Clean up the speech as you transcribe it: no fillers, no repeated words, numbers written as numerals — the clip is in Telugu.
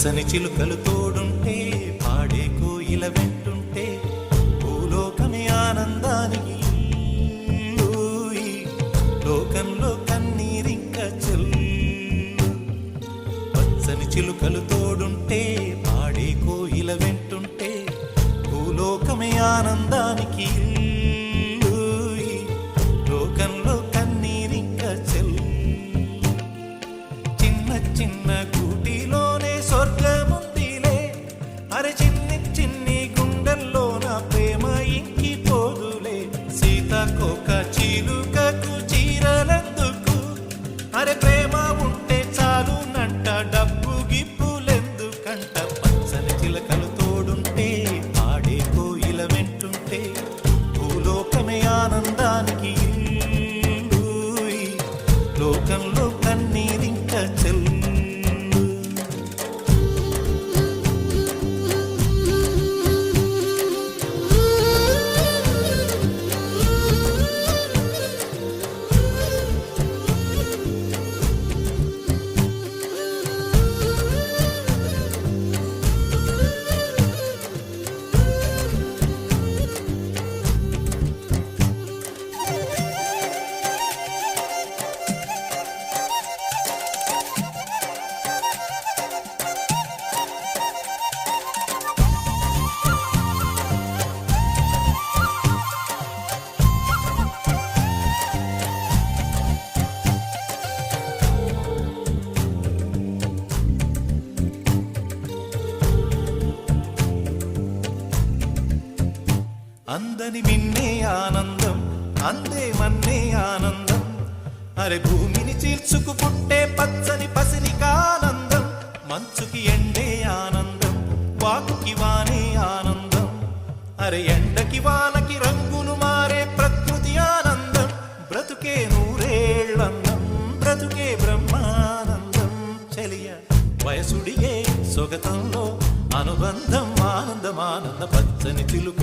పచ్చని చిలుకలు తోడుంటే పాడే కోయిల వెంటుంటే భూలోకమే ఆనందానికి లోకంలో కన్నీరింక చెల్లు. పచ్చని చిలుకలు తోడుంటే పాడే కోయిల వెంటుంటే భూలోకమే ఆనందానికి లోకంలో కన్నీరింక చెల్లు. చిన్న చిన్న గూటిలోనే స్వర్గముందిలే, అరే చిన్ని చిన్ని గుండెల్లో నా ప్రేమ ఇంకిపోదులే. సీతాకోక చిలుకకు చీరలెందుకు, అరే ప్రేమ ఉంటే చాలునంట, డబ్బు గిప్పులెందుకంట. పచ్చని చిలకలు తోడుంటే పాడే కోయిల వెంటుంటే భూలోకమే ఆనందానికి లోకంలో కన్నీరింక చెల్లు. అందని మిన్నే ఆనందం, అందే మన్నే ఆనందం, అరే భూమిని చీల్చుకు పుట్టే పచ్చని పసిరికానందం. మంచుకి ఎండే ఆనందం, వాకుకి వానే ఆనందం, అరే ఎండకి వానకి రంగులు మారే ప్రకృతి ఆనందం. బ్రతుకే నూరేళ్ళందం, బ్రతుకే బ్రహ్మానందం. చెలియ వయసుడిగే సొగతంలో అనుబంధం ఆనందమానంద. పచ్చని చిలుక